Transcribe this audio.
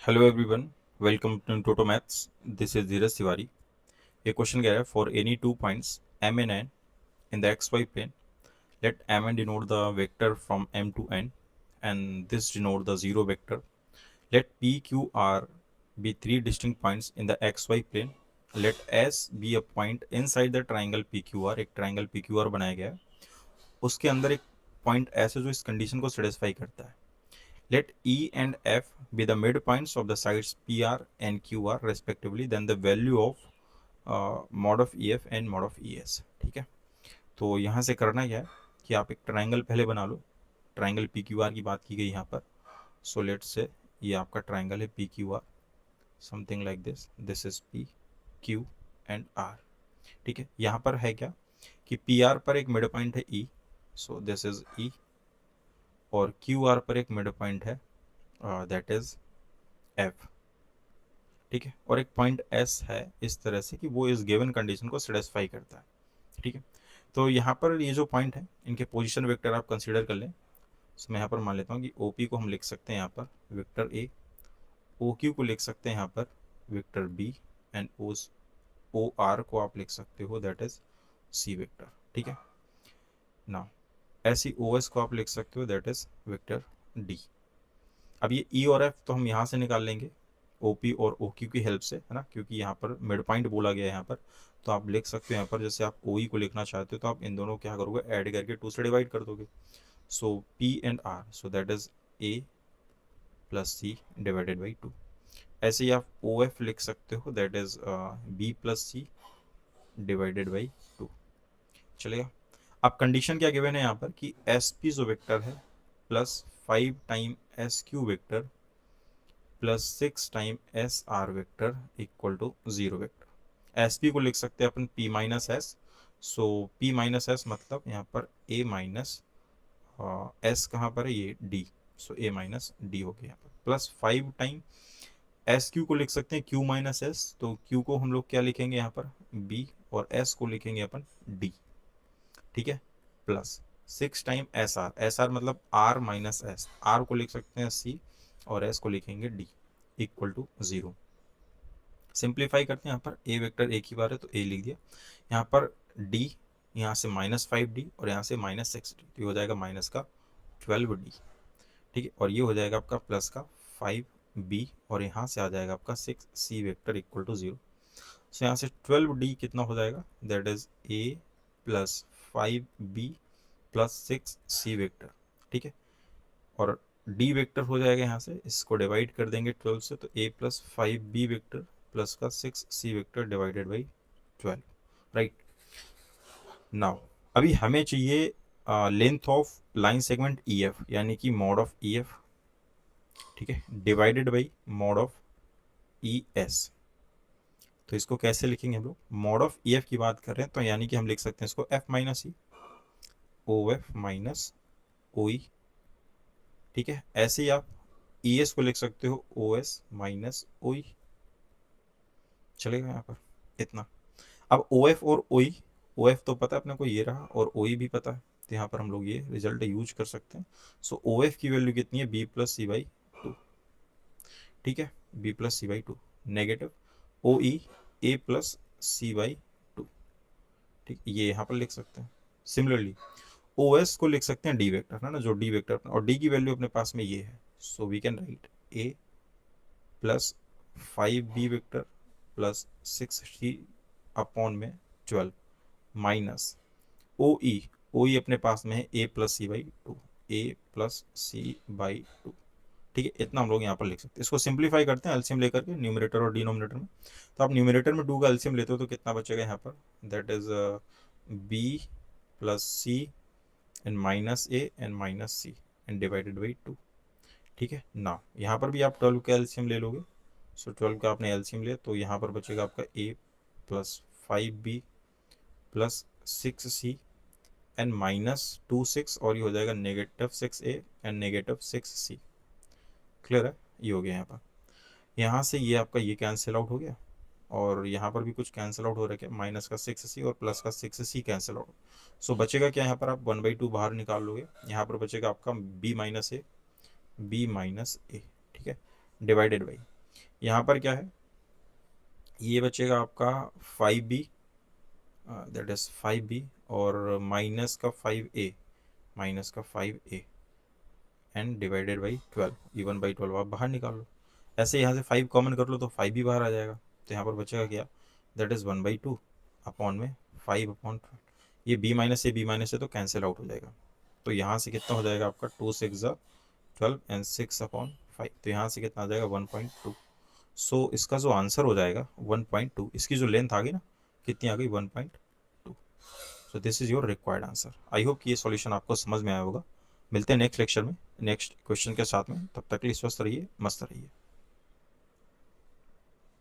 Hello everyone, welcome to Toto maths. This is Dheeraj Tiwari. ये question कह रहा है for any two points m and n in the xy plane, let m and denote the vector from m to n and this denote the zero vector. Let p q r be three distinct points in the xy plane. Let s be a point inside the triangle pqr. एक triangle pqr बनाया गया है, उसके अंदर एक point ऐसे जो इस कंडीशन को सेटिस्फाई करता है. Let E and F be the midpoints of the sides PR and QR respectively, then the value of mod of EF and mod of ES. ठीक है, तो यहाँ से करना क्या है कि आप एक ट्राइंगल पहले बना लो. ट्राइंगल पी क्यू आर की बात की गई यहाँ पर. सो लेट से ये आपका ट्राइंगल है P Q R, something like this. This is P Q and R. ठीक है, यहाँ पर है क्या कि पी आर पर एक मिड पॉइंट है ई, सो दिस इज ई. और क्यू आर पर एक मिड पॉइंट है, दैट इज एफ. ठीक है, और एक पॉइंट एस है इस तरह से कि वो इस गिवन कंडीशन को सेटिस्फाई करता है. ठीक है, तो यहाँ पर ये जो पॉइंट है इनके पोजीशन वेक्टर आप कंसीडर कर लें. तो मैं यहाँ पर मान लेता हूँ कि ओ पी को हम लिख सकते हैं यहाँ पर वेक्टर ए, ओ क्यू को लिख सकते हैं यहाँ पर vector B, and O R को आप लिख सकते हो दैट इज सी वेक्टर. ठीक है ना, ऐसी ओ एस को आप लिख सकते हो दैट इज वेक्टर डी. अब ये ई और एफ तो हम यहाँ से निकाल लेंगे ओ पी और ओ क्यू की हेल्प से, है ना, क्योंकि यहाँ पर मिड पॉइंट बोला गया है यहाँ पर. तो आप लिख सकते हो यहाँ पर जैसे आप ओ ई को लिखना चाहते हो तो आप इन दोनों को क्या करोगे, ऐड करके टू से डिवाइड कर दोगे. So P and R, so that is A plus C divided by two. ऐसे ही आप ओ एफ लिख सकते हो that is B plus C divided by two. चलेगा. अब कंडीशन क्या गिवन है यहाँ पर कि एस पी जो वेक्टर है plus 5 time S Q vector plus 6 time S R vector equal to zero vector. S P को लिख सकते हैं अपन P minus S. So P minus S मतलब यहाँ पर ए माइनस एस कहाँ पर है, ये डी. सो ए माइनस डी हो गया यहाँ पर. प्लस 5 टाइम एस क्यू को लिख सकते हैं क्यू माइनस एस. तो क्यू को हम लोग क्या लिखेंगे यहाँ पर बी, और एस को लिखेंगे अपन डी. ठीक है, plus 6 time S R. S R मतलब आर माइनस एस. आर को लिख सकते हैं सी और एस को लिखेंगे D equal to zero. Simplify करते हैं, यहाँ पर ए वेक्टर एक ही बार है तो ए लिख दिया. यहाँ पर डी, यहाँ से -5d और यहाँ से -6d, तो ये हो जाएगा माइनस का 12d. ठीक है, और ये हो जाएगा आपका प्लस का 5b, और यहाँ से आ जाएगा आपका 6c vector equal to zero. So यहाँ से 12d कितना हो जाएगा, that is a plus 5b plus 6c vector. ठीक है, और d वेक्टर हो जाएगा यहाँ से, इसको डिवाइड कर देंगे 12 से, तो a plus 5b vector plus का 6c vector divided by 12. Right now अभी हमें चाहिए length of line segment E F, यानी कि मॉड ऑफ ई एफ. ठीक है, divided by mod of E S. तो इसको कैसे लिखेंगे हम लोग, मॉड ऑफ ई एफ की बात कर रहे हैं तो यानी कि हम लिख सकते हैं इसको एफ माइनस ई, ओ एफ माइनस ओ ई. ठीक है, ऐसे ही आप ई एस को लिख सकते हो ओ एस माइनस ओ ई. चलेगा यहाँ पर इतना. अब ओ एफ और ओ ई, ओ एफ तो पता है अपने को ये रहा, और ओ ई भी पता है, तो यहाँ पर हम लोग ये रिजल्ट यूज कर सकते हैं. सो ओ एफ की वैल्यू कितनी है, B plus C by two. ठीक है, B plus C by two. Negative O E, A plus C by two. ठीक, ये यहाँ पर लिख सकते हैं. सिमिलरली ओ एस को लिख सकते हैं डी वेक्टर, है ना, जो डी वेक्टर, और डी की वैल्यू अपने पास में ये है. So we can write A plus 5b vector plus 6c upon में 12 माइनस ओ ई अपने पास में है A plus C by two, A plus C by two. ठीक है, इतना हम लोग यहाँ पर लिख सकते हैं. इसको सिंप्लीफाई करते हैं एलसीएम लेकर के न्यूमरेटर और डिनोमिनेटर में. तो आप न्यूमरेटर में 2 का एलसीएम लेते हो तो कितना बचेगा यहाँ पर, that is B plus C and minus A and minus C and divided by two. ठीक है ना, यहाँ पर भी आप 12 का एलसीएम ले लोगे. सो 12 का आपने एलसीएम लिया तो यहाँ पर बचेगा आपका A plus 5b plus 6c and minus 2 6, और ये हो जाएगा negative 6a and negative 6c. Clear है, ये हो गया यहाँ पर. यहाँ से ये आपका ये कैंसिल आउट हो गया, और यहाँ पर भी कुछ कैंसिल आउट हो रहा है, माइनस का 6c और प्लस का 6c कैंसिल आउट. सो बचेगा क्या, यहाँ पर आप 1/2 बाहर निकाल लोगे. यहाँ पर बचेगा आपका b माइनस ए, बी माइनस ए. ठीक है, डिवाइडेड बाई यहाँ पर क्या है, ये बचेगा आपका 5b, दैट इज 5b, और माइनस का 5a, माइनस का 5a and divided by 12, even by 12 आप बाहर निकाल लो। ऐसे यहाँ से 5 कॉमन कर लो तो 5 भी बाहर आ जाएगा, तो यहाँ पर बचेगा क्या, दैट इज 1/2 अपॉन में 5 अपॉन, ये b माइनस से b माइनस से तो कैंसिल आउट हो जाएगा। तो यहाँ से कितना हो जाएगा आपका 2 6 12 एंड 6 अपॉन 5, तो यहाँ से कितना आ जाएगा 1.2। सो इसका जो आंसर हो जाएगा 1.2, इसकी जो लेंथ आ गई ना, कितनी आ गई 1.2। So this is your required answer. I hope कि ये सॉल्यूशन आपको समझ में आया होगा। मिलते हैं नेक्स्ट लेक्चर में नेक्स्ट क्वेश्चन के साथ में, तब तक के लिए स्वस्थ रहिए, मस्त रहिए।